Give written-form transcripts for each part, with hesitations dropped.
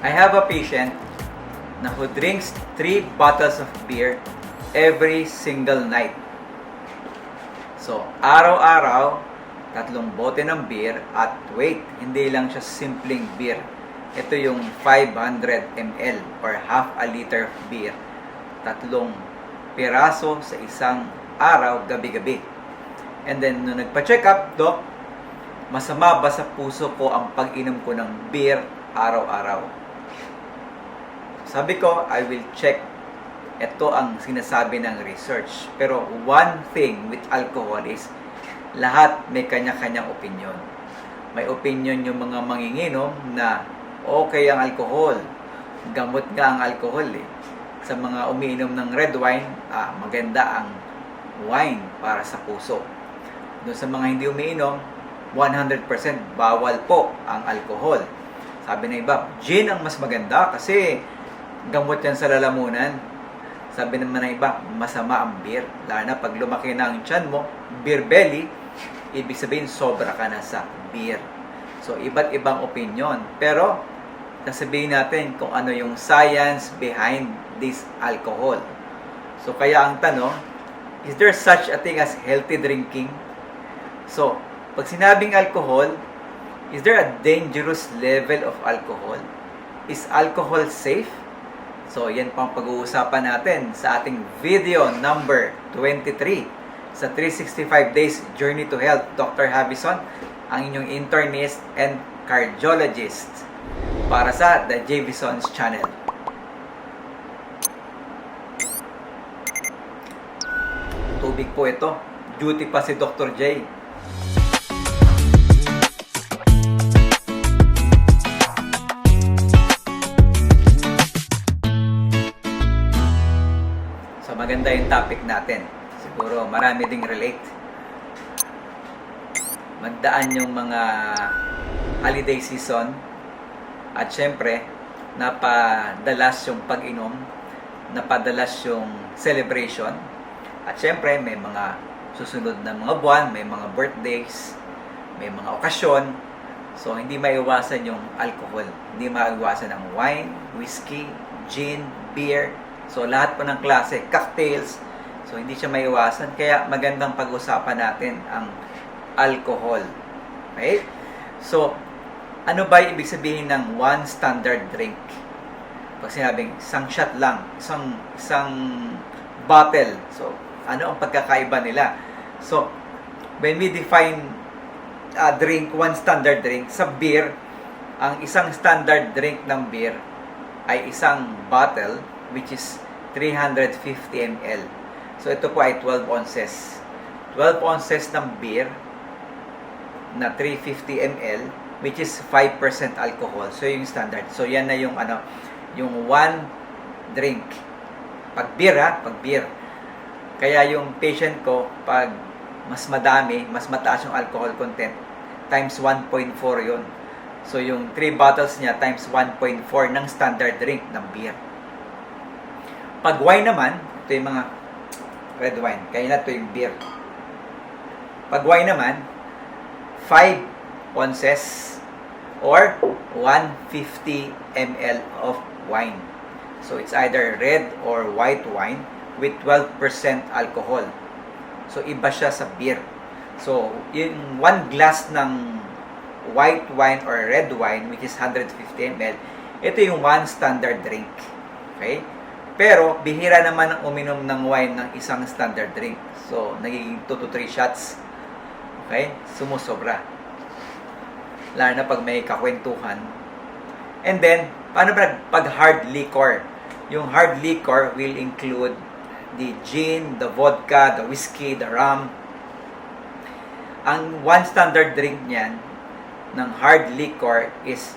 I have a patient na who drinks 3 bottles of beer every single night. So, araw-araw, 3 bote ng beer at wait, hindi lang siya simpleng beer. Ito yung 500 ml or half a liter of beer. 3 piraso sa isang araw, gabi-gabi. And then, nung nagpa-check up, Doc, masama ba sa puso ko ang pag-inom ko ng beer araw-araw? Sabi ko, I will check. Ito ang sinasabi ng research. Pero one thing with alcohol is, lahat may kanya-kanyang opinion. May opinion yung mga manginginom na okay ang alcohol. Gamot nga ang alcohol eh. Sa mga umiinom ng red wine, maganda ang wine para sa puso. Doon sa mga hindi umiinom, 100% bawal po ang alcohol. Sabi ng iba, gin ang mas maganda kasi gamot yan sa lalamunan. Sabi naman ng iba, masama ang beer. Lalo na pag lumaki na ang tiyan mo, beer belly, ibig sabihin sobra ka na sa beer. So, iba't ibang opinion. Pero, sasabihin natin kung ano yung science behind this alcohol. So, kaya ang tanong, is there such a thing as healthy drinking? So, pag sinabing alcohol, is there a dangerous level of alcohol? Is alcohol safe? So, yan pang pag-uusapan natin sa ating video number 23 sa 365 Days Journey to Health. Dr. Havison, ang inyong internist and cardiologist para sa The Javison's Channel. Tubig po ito. Duty pa si Dr. J. So maganda yung topic natin. Siguro marami ding relate. Magdaan yung mga holiday season at syempre napadalas yung pag-inom, napadalas yung celebration. At syempre, may mga susunod na mga buwan, may mga birthdays, may mga okasyon. So, hindi maiwasan yung alcohol. Hindi maiwasan ang wine, whiskey, gin, beer. So, lahat po ng klase, cocktails. So, hindi siya maiwasan. Kaya, magandang pag-usapan natin ang alcohol. Okay? So, ano ba ibig sabihin ng one standard drink? Pag sinabing isang shot lang, isang bottle. So, ano ang pagkakaiba nila? So, when we define drink, one standard drink, sa beer, ang isang standard drink ng beer ay isang bottle which is 350 ml. So, ito po ay 12 ounces. 12 ounces ng beer na 350 ml which is 5% alcohol. So, yung standard. So, yan na yung yung one drink. Pag beer pag beer. Kaya yung patient ko, pag mas madami, mas mataas yung alcohol content, times 1.4 yun. So, yung 3 bottles niya, times 1.4 ng standard drink ng beer. Pag wine naman, ito yung mga red wine. Kaya na ito yung beer. Pag wine naman, 5 ounces or 150 ml of wine. So, it's either red or white wine with 12% alcohol. So, iba siya sa beer. So, yung 1 glass ng white wine or red wine, which is 150 ml, ito yung one standard drink. Okay? Pero, bihira naman ang uminom ng wine ng isang standard drink. So, nagiging 2 to 3 shots. Okay? Sumusobra. Lalo na pag may kakwentuhan. And then, paano pag hard liquor? Yung hard liquor will include the gin, the vodka, the whiskey, the rum. Ang one standard drink niyan ng hard liquor is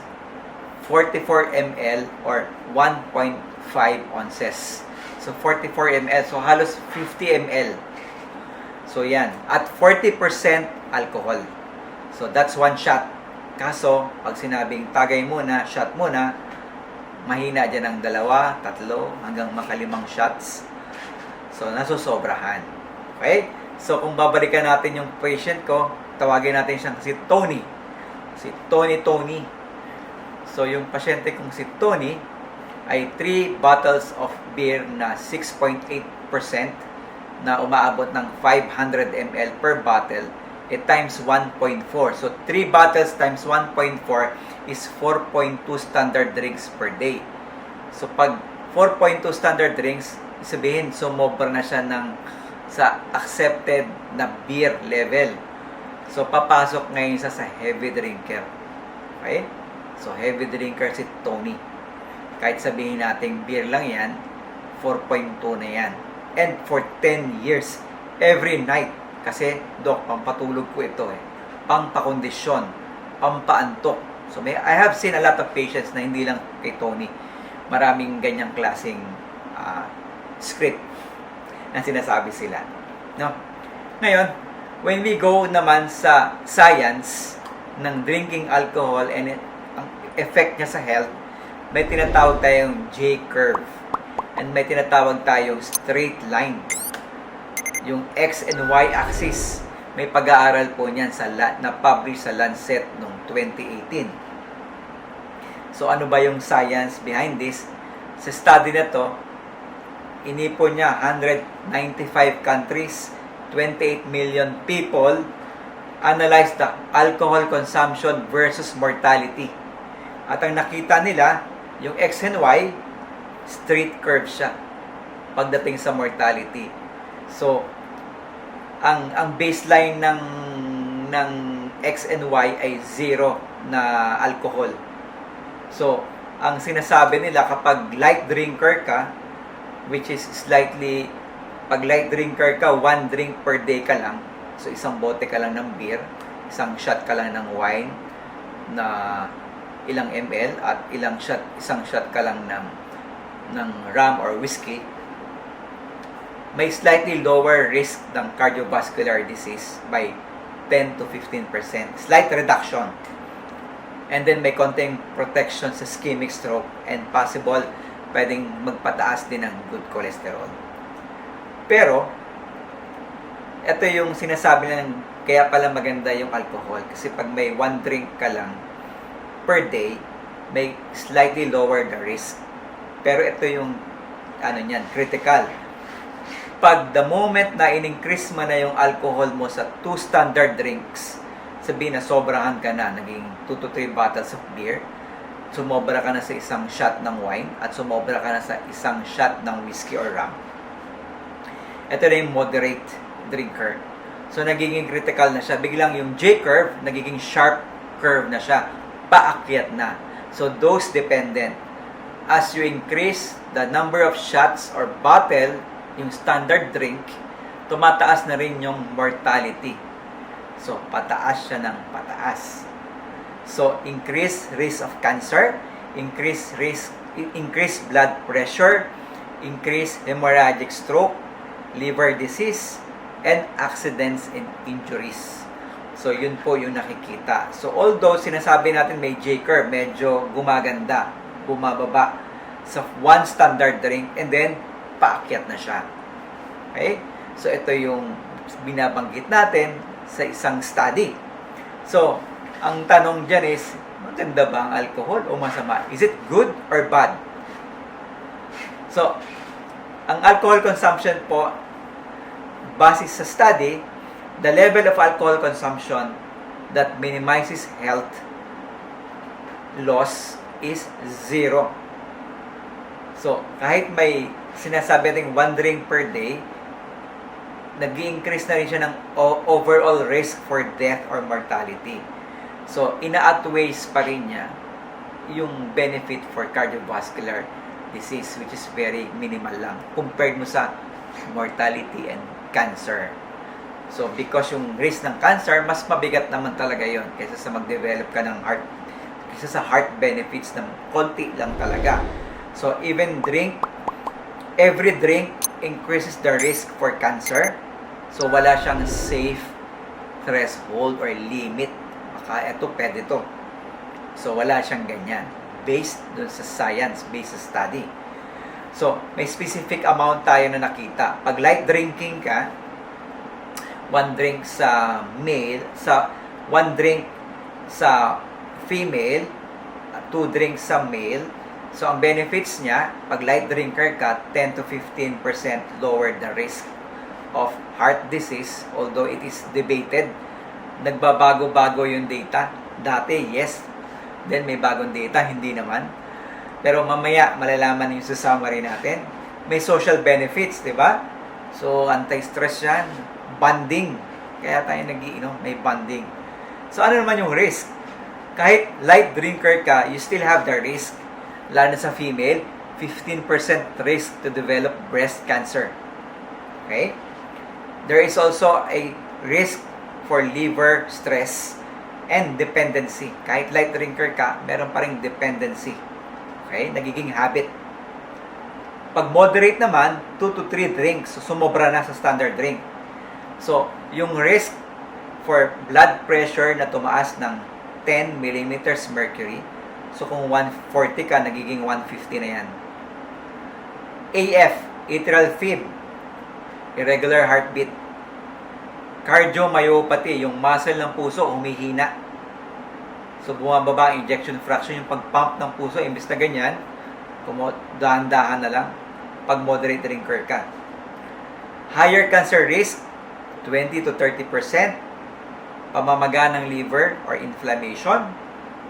44 ml or 1.5 ounces. So, 44 ml. So, halos 50 ml. So, yan. At 40% alcohol. So, that's one shot. Kaso, pag sinabing tagay muna, shot muna, mahina dyan ng 2, 3, hanggang makalimang shots. So, nasusobrahan. Okay? So, kung babalikan natin yung patient ko, tawagin natin siyang si Tony. Si Tony. So, yung pasyente kong si Tony ay 3 bottles of beer na 6.8% na umaabot ng 500 ml per bottle times 1.4. So, 3 bottles times 1.4 is 4.2 standard drinks per day. So, pag 4.2 standard drinks, sabihin, sumobra na siya sa accepted na beer level. So, papasok ngayon sa heavy drinker. Okay? So, heavy drinker si Tony. Kahit sabihin natin beer lang yan, 4.2 na yan. And for 10 years, every night. Kasi, Dok, pampatulog ko ito pampakondisyon, pampaantok. So, I have seen a lot of patients na hindi lang kay Tony. Maraming ganyang klaseng script na sinasabi sila. No? Ngayon, when we go naman sa science ng drinking alcohol and ang effect niya sa health, may tinatawag tayong J-curve and may tinatawag tayong straight line. Yung X and Y axis, may pag-aaral po niyan na-publish sa Lancet noong 2018. So, ano ba yung science behind this? Sa study na to, inipon niya 195 countries, 28 million people, analyze the alcohol consumption versus mortality. At ang nakita nila, yung X and Y, straight curve siya pagdating sa mortality. So, ang baseline ng X and Y ay 0 na alcohol. So, ang sinasabi nila kapag light drinker ka, which is slightly, pag light drinker ka, 1 drink per day ka lang. So, isang bote ka lang ng beer, isang shot ka lang ng wine na ilang ml at isang shot ka lang ng rum or whiskey, may slightly lower risk ng cardiovascular disease by 10 to 15%. Slight reduction. And then may konting protection sa ischemic stroke and possible pwedeng magpataas din ng good cholesterol. Pero, ito yung sinasabi ng kaya pala maganda yung alcohol kasi pag may 1 drink ka lang per day, may slightly lower the risk. Pero ito yung critical. Pag the moment na in-increase mo na yung alcohol mo sa 2 standard drinks, sabihin na sobrahan ka na, naging 2 to 3 bottles of beer, sumobra ka na sa isang shot ng wine, at sumobra ka na sa isang shot ng whiskey or rum. Ito na yung moderate drinker. So, nagiging critical na siya. Biglang yung J-curve, nagiging sharp curve na siya. Paakyat na. So, dose dependent. As you increase the number of shots or bottle, yung standard drink, tumataas na rin yung mortality. So, pataas siya ng pataas. So, increased risk of cancer, increased blood pressure, increased hemorrhagic stroke, liver disease, and accidents and injuries. So, yun po yung nakikita. So, although sinasabi natin may J-curve, medyo gumaganda, bumababa sa 1 standard drink, and then, paakyat na siya. Okay? So, ito yung binabanggit natin sa isang study. So, ang tanong dyan is, maganda ba ang alcohol o masama? Is it good or bad? So, ang alcohol consumption po, base sa study, the level of alcohol consumption that minimizes health loss is 0. So, kahit may sinasabi natin 1 drink per day, nag-i-increase na rin siya ng overall risk for death or mortality. So, ina-outweighs pa rin niya yung benefit for cardiovascular disease, which is very minimal lang compared mo sa mortality and cancer. So, because yung risk ng cancer, mas mabigat naman talaga yon kaysa sa mag-develop ka ng heart, kaysa sa heart benefits ng konti lang talaga. So, every drink increases the risk for cancer. So, wala siyang safe threshold or limit. Baka ito, pwede ito. So, wala siyang ganyan. Based dun sa science, based sa study. So, may specific amount tayo na nakita. Pag light drinking ka, 1 drink sa male, 1 drink sa female, 2 drinks sa male. So, ang benefits niya, pag light drinker ka, 10 to 15% lower the risk of heart disease. Although it is debated, nagbabago-bago yung data. Dati, yes. Then, may bagong data, hindi naman. Pero mamaya, malalaman yung sa summary natin. May social benefits, di ba? So, anti-stress yan. Bonding. Kaya tayo nagiinom, may bonding. So, ano naman yung risk? Kahit light drinker ka, you still have the risk. Lalo na sa female, 15% risk to develop breast cancer. Okay? There is also a risk for liver stress and dependency. Kahit light drinker ka, meron pa ring dependency. Okay? Nagiging habit. Pag moderate naman, 2 to 3 drinks. So, sumobra na sa standard drink. So, yung risk for blood pressure na tumaas ng 10 millimeters mercury, so kung 140 ka, nagiging 150 na yan. AF, atrial fib, irregular heartbeat. Cardiomyopathy, yung muscle ng puso humihina. So, bumababa ang ejection fraction, yung pag-pump ng puso, imbis na ganyan, dahan-dahan na lang pag moderate drinker ka. Higher cancer risk, 20 to 30%, pamamaga ng liver or inflammation,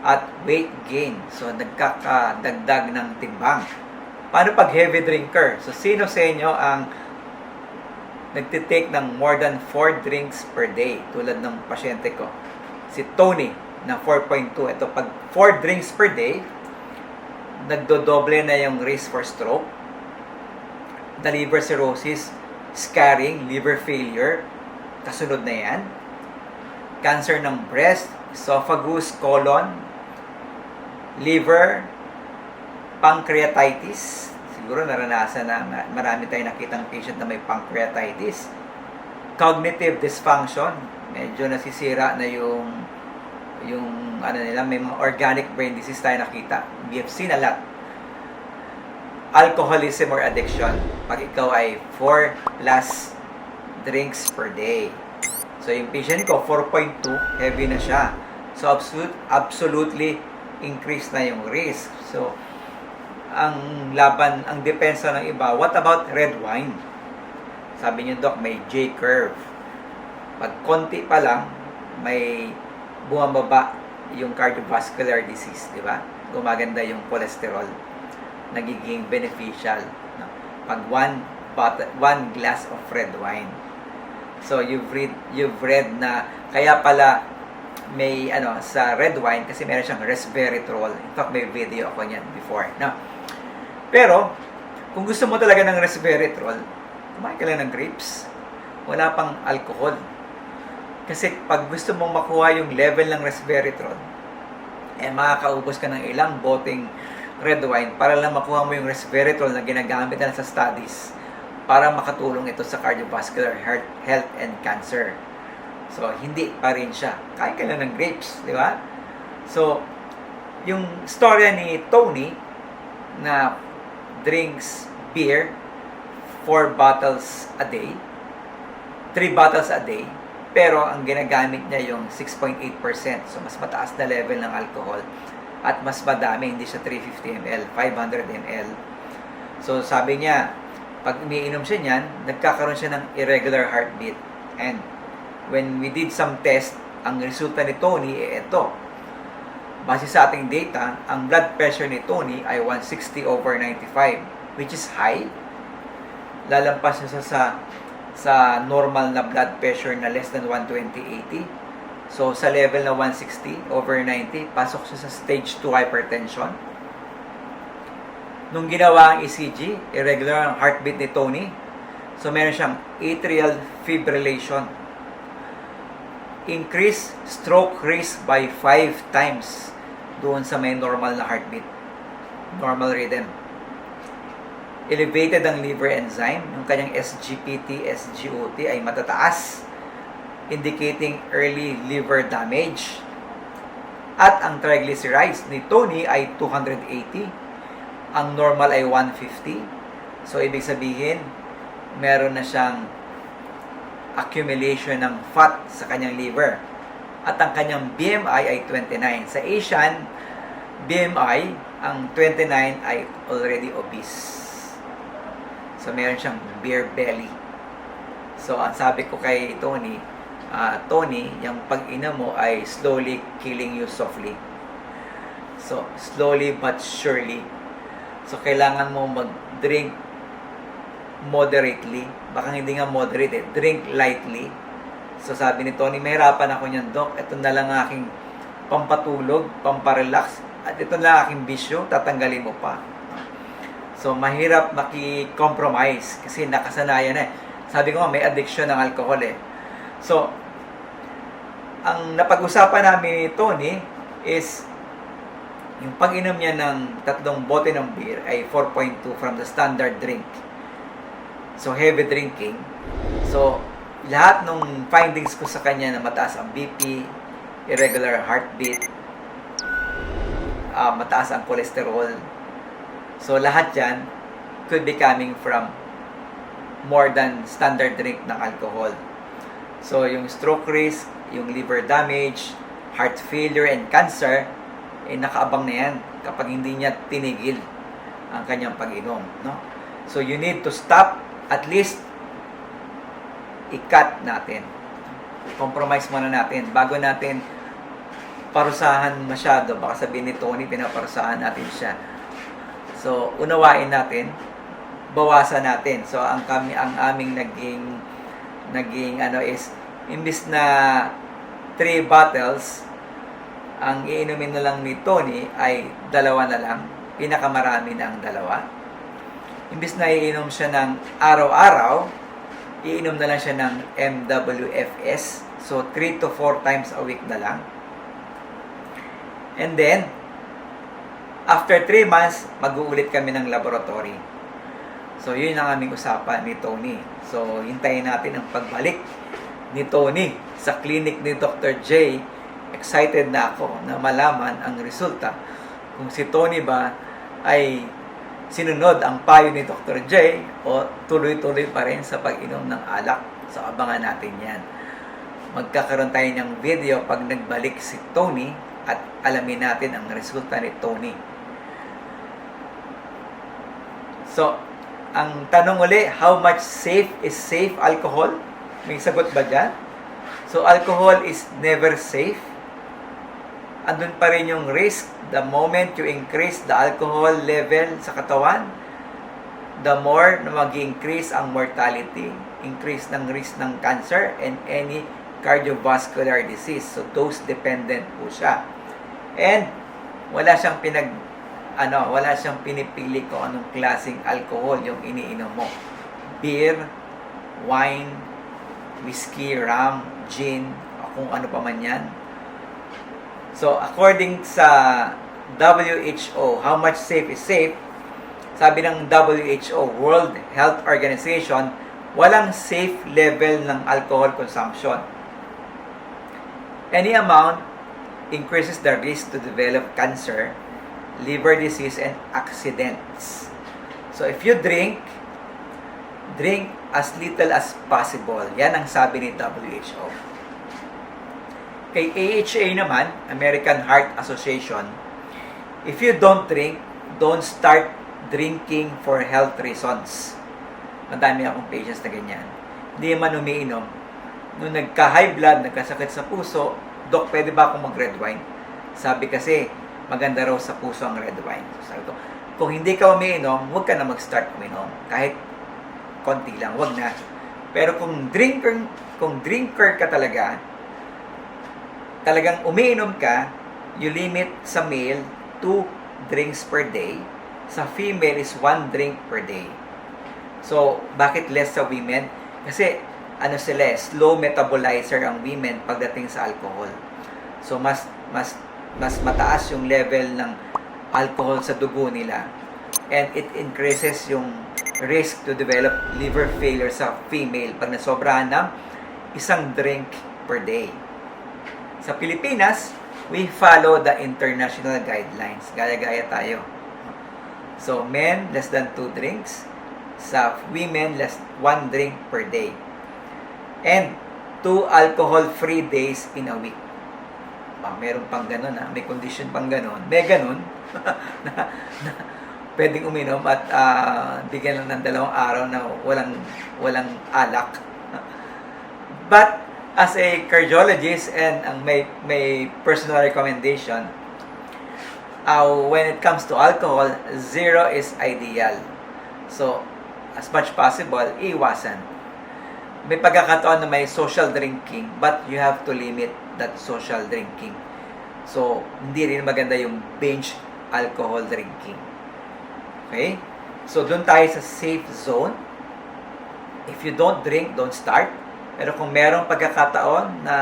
at weight gain. So, nagkakadagdag ng timbang. Paano pag heavy drinker? So, sino sa inyo ang nagtitake ng more than 4 drinks per day? Tulad ng pasyente ko. Si Tony, na 4.2. Ito, pag 4 drinks per day, nagdodoble na yung risk for stroke, the liver cirrhosis, scarring, liver failure, kasunod na yan. Cancer ng breast, esophagus, colon, liver, pancreatitis. Siguro naranasan na marami tayong nakitang patient na may pancreatitis. Cognitive dysfunction, medyo nasisira na yung ano nila, may mga organic brain disease tayo nakita. We have seen a lot. Alcoholism or addiction, pag ikaw ay 4 plus drinks per day. So, yung patient ko, 4.2, heavy na siya. So, absolutely increase na yung risk. So, ang depensa ng iba, what about red wine? Sabi niyo, Doc, may J-curve. Pag konti pa lang, may bumababa yung cardiovascular disease, di ba? Gumaganda yung cholesterol. Nagiging beneficial. No? Pag one glass of red wine. So, you've read na, kaya pala, may sa red wine kasi meron siyang resveratrol. In fact, may video ako niyan before. No? Pero, kung gusto mo talaga ng resveratrol, kumain ka lang ng grapes. Wala pang alcohol. Kasi pag gusto mong makuha yung level ng resveratrol, makakaubos ka ng ilang boteng red wine para lang makuha mo yung resveratrol na ginagamit na sa studies para makatulong ito sa cardiovascular health and cancer. So, hindi pa rin siya. Kain ka lang ng grapes, di ba? So, yung storya ni Tony na drinks beer 4 bottles a day, 3 bottles a day, pero ang ginagamit niya yung 6.8%. So, mas mataas na level ng alcohol at mas madami, hindi siya 350 ml, 500 ml. So, sabi niya, pag umiinom siya niyan, nagkakaroon siya ng irregular heartbeat. And when we did some test, ang resulta ni Tony, ito. Base sa ating data, ang blood pressure ni Tony ay 160/95, which is high. Lalampas siya sa normal na blood pressure na less than 120/80. So, sa level na 160/90, pasok siya sa stage 2 hypertension. Nung ginawa ang ECG, irregular ang heartbeat ni Tony. So, meron siyang atrial fibrillation. Increase stroke risk by 5 times doon sa may normal na heartbeat. Normal rhythm. Elevated ang liver enzyme. Yung kanyang SGPT, SGOT ay matataas, indicating early liver damage. At ang triglycerides ni Tony ay 280. Ang normal ay 150. So, ibig sabihin, meron na siyang accumulation ng fat sa kanyang liver. At ang kanyang BMI ay 29. Sa Asian, BMI, ang 29 ay already obese. So, meron siyang beer belly. So, ang sabi ko kay Tony, Tony, yung pag-inom mo ay slowly killing you softly. So, slowly but surely. So, kailangan mo mag-drink moderately. Baka hindi nga moderate, drink lightly. So, sabi ni Tony, mahirapan ako niyan, Doc. Ito na lang aking pampatulog, pamparelax. At ito na lang aking bisyo, tatanggalin mo pa. So, mahirap maki-compromise kasi nakasanayan eh. Sabi ko nga, may addiction ng alcohol eh. So, ang napag-usapan namin ni Tony is yung pag-inom niya ng 3 bote ng beer ay 4.2 from the standard drink. So, heavy drinking. So, lahat ng findings ko sa kanya na mataas ang BP, irregular heartbeat, mataas ang cholesterol. So, lahat yan could be coming from more than standard drink ng alcohol. So, yung stroke risk, yung liver damage, heart failure, and cancer, nakaabang na yan kapag hindi niya tinigil ang kanyang pag-inom. No? So, you need to stop, at least, i-cut natin. Compromise muna natin. Bago natin parusahan masyado, baka sabihin ni Tony, pinaparusahan natin siya. So, unawain natin, bawasan natin. So, ang aming naging is, imbis na 3 bottles, ang iinumin na lang ni Tony ay 2 na lang. Pinakamarami na ang 2. Imbis na iinom siya ng araw-araw, iinom na lang siya ng MWFS. So, 3 to 4 times a week na lang. And then, after 3 months, mag-uulit kami ng laboratory. So, yun ang aming usapan ni Tony. So, hintayin natin ang pagbalik ni Tony sa clinic ni Dr. J. Excited na ako na malaman ang resulta. Kung si Tony ba ay sinunod ang payo ni Dr. J o tuloy-tuloy pa rin sa pag-inom ng alak. So, abangan natin yan. Magkakaroon tayo ng video pag nagbalik si Tony at alamin natin ang resulta ni Tony. So, ang tanong uli, how much safe is safe alcohol? May sagot ba dyan? So, alcohol is never safe. Andun pa rin yung risk. The moment you increase the alcohol level sa katawan, the more na mag-increase ang mortality, increase ng risk ng cancer and any cardiovascular disease. So, dose-dependent po siya. And, wala siyang pinipili kung anong klaseng alcohol yung iniinom mo. Beer, wine, whiskey, rum, gin, kung ano pa man yan. So, according sa WHO, how much safe is safe? Sabi ng WHO, World Health Organization, walang safe level ng alcohol consumption. Any amount increases the risk to develop cancer, liver disease, and accidents. So, if you drink as little as possible. Yan ang sabi ni WHO. Kay AHA naman, American Heart Association, if you don't drink, don't start drinking for health reasons. Madami akong patients na ganyan. Hindi man umiinom. Nung nagka-high blood, nagkasakit sa puso, Doc, pwede ba akong mag-red wine? Sabi kasi, maganda raw sa puso ang red wine. So, sabi ko, kung hindi ka umiinom, huwag ka na mag-start uminom. Kahit konti lang, huwag na. Pero kung drinker ka talagang umiinom ka, you limit sa male 2 drinks per day. Sa female is 1 drink per day. So, bakit less sa women? Kasi, slow metabolizer ang women pagdating sa alcohol. So, mas mataas yung level ng alcohol sa dugo nila. And it increases yung risk to develop liver failure sa female pag nasobrahan ng 1 drink per day. Sa Pilipinas, we follow the international guidelines. Gaya-gaya tayo. So, men, less than 2 drinks. Sa women, 1 drink per day. And 2 alcohol-free days in a week. Meron pang ganun, may condition pang ganun. May ganun na pwedeng uminom at bigyan lang ng 2 araw na walang alak. But as a cardiologist and ang may personal recommendation, when it comes to alcohol, 0 is ideal. So, as much possible, iwasan. May pagkakataon na may social drinking, but you have to limit that social drinking. So, hindi rin maganda yung binge alcohol drinking. Okay? So, doon tayo sa safe zone. If you don't drink, don't start. Pero kung merong pagkakataon na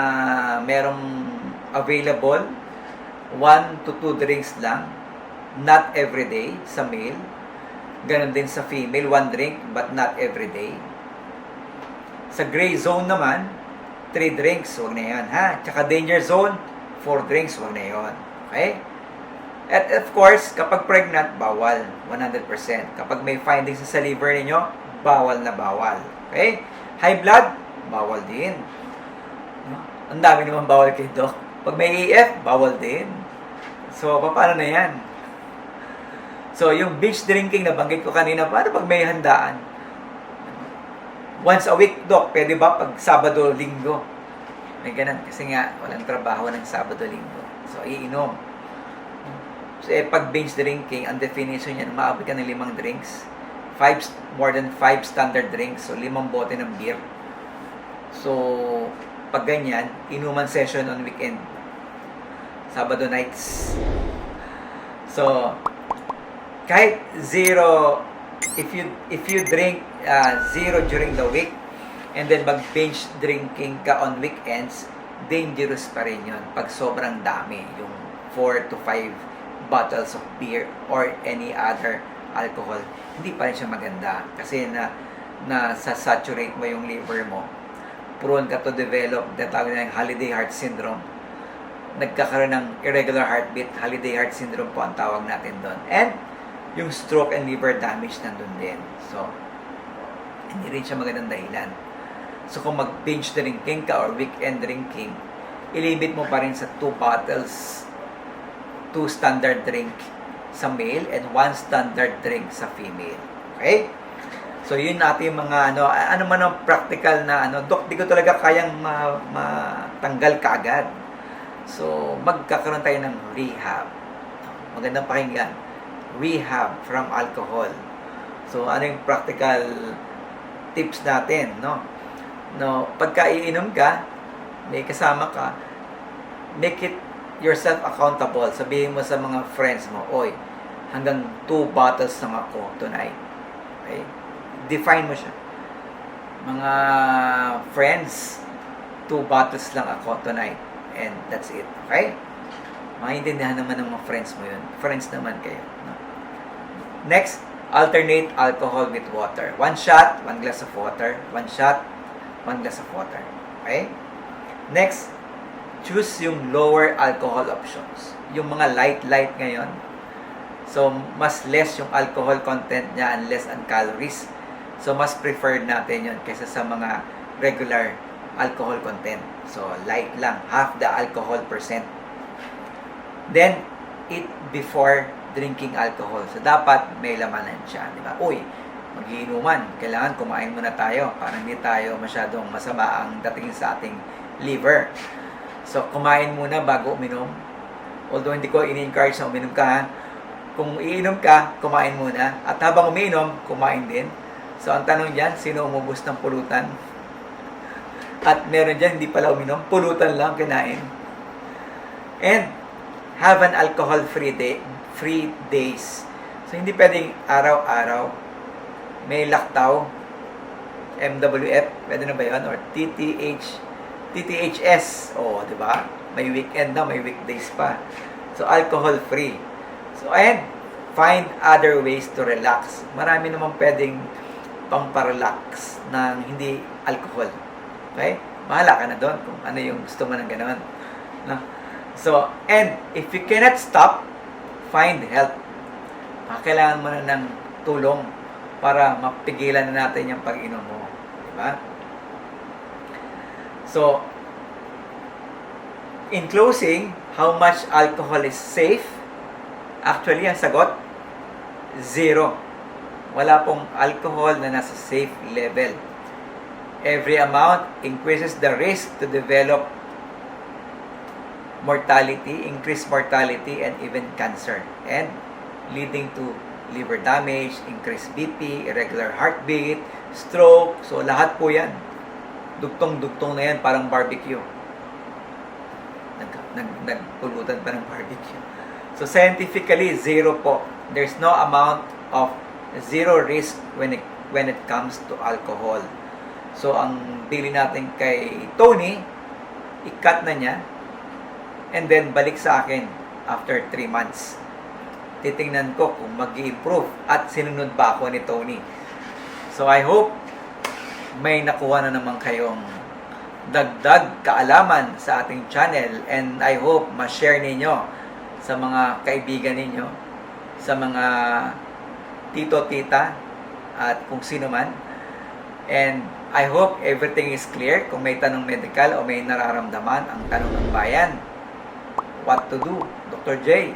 merong available, 1 to 2 drinks lang, not every day sa male. Ganon din sa female, 1 drink, but not every day. Sa gray zone naman, 3 drinks, huwag na yan, ha? Tsaka danger zone, 4 drinks, huwag na yun. Okay? At of course, kapag pregnant, bawal, 100%. Kapag may findings sa liver ninyo, bawal na bawal. Okay? High blood, bawal din. Ang dami naman bawal kay Doc. Pag may AF, bawal din. So, paano na yan? So, yung binge drinking na banggit ko kanina, paano pag may handaan? Once a week, Doc, pwede ba pag Sabado, Linggo? May ganun. Kasi nga, walang trabaho ng Sabado, Linggo. So, iinom. So, pag binge drinking, ang definition niya, maabot ka ng 5 drinks. More than 5 standard drinks. So, 5 bote ng beer. So, pag ganyan, inuman session on weekend. Sabado nights. So, kahit 0, if you drink 0 during the week, and then mag-binge drinking ka on weekends, dangerous pa rin yun. Pag sobrang dami, yung 4 to 5 bottles of beer or any other alcohol, hindi pa rin siya maganda. Kasi na-saturate mo yung liver mo. Prone ka to develop na tawag na yung holiday heart syndrome. Nagkakaroon ng irregular heartbeat, holiday heart syndrome po ang tawag natin doon. And yung stroke and liver damage nandun din. So, hindi rin siya magandang dahilan. So, kung mag-binge drinking ka or weekend drinking, ilimit mo pa rin sa 2 bottles, 2 standard drink sa male and 1 standard drink sa female. Okay? So, yun natin yung mga ano man ang practical na Dok, di ko talaga kayang matanggal kaagad. So, magkakaroon tayo ng rehab. Magandang pakinggan. Rehab from alcohol. So, ano yung practical tips natin, no? Pagka iinom ka, may kasama ka, make it yourself accountable. Sabihin mo sa mga friends mo, oy, hanggang 2 bottles lang ako tonight. Okay? Define mo siya. Mga friends, 2 bottles lang ako tonight. And that's it. Okay? Maintindihan naman ng mga friends mo yun. Friends naman kayo. No? Next, alternate alcohol with water. 1 shot, 1 glass of water. 1 shot, 1 glass of water. Okay? Next, choose yung lower alcohol options. Yung mga light ngayon. So, mas less yung alcohol content niya and less ang calories. So, mas preferred natin yun kaysa sa mga regular alcohol content. So, light lang. Half the alcohol percent. Then, eat before drinking alcohol. So, dapat may lamanan siya. Diba? Uy, magiinuman. Kailangan kumain muna tayo para hindi tayo masyadong masama ang dating sa ating liver. So, kumain muna bago uminom. Although, hindi ko in-encourage na uminom ka, ha? Kung iinom ka, kumain muna. At habang umiinom, kumain din. So, ang tanong dyan, sino umubos ng pulutan? At meron dyan, hindi pala uminom. Pulutan lang, kinain. And, have an alcohol-free days. So, hindi pwedeng araw-araw. May laktaw, MWF, pwede na ba yun? Or TTHS. O, di ba? May weekend na, may weekdays pa. So, alcohol-free. So, and find other ways to relax. Marami naman pwedeng pang-relax ng hindi alcohol. Okay? Bahala ka na doon kung ano yung gusto mo ng gano'n. No? So, and if you cannot stop, find help. Kailangan mo na ng tulong para mapigilan na natin yung pag-inom mo. Diba? So, in closing, How much alcohol is safe? Actually, ang sagot, 0. Wala pong alcohol na nasa safe level. Every amount increases the risk to develop mortality, increased mortality, and even cancer. And leading to liver damage, increased BP, irregular heartbeat, stroke. So, lahat po yan. Dugtong-dugtong na yan, parang barbecue. Nagpulutan pa ng barbecue. So, scientifically, 0 po. There's no amount of 0 risk when it comes to alcohol. So, ang bili natin kay Tony, i-cut na niya, and then balik sa akin after 3 months. Titingnan ko kung mag-i-improve at sinunod ba ako ni Tony. So, I hope may nakuha na naman kayong dagdag kaalaman sa ating channel, and I hope ma-share ninyo sa mga kaibigan ninyo, sa mga tito, tita, at kung sino man. And I hope everything is clear. Kung may tanong medical o may nararamdaman ang tanong ng bayan, what to do? Dr. J,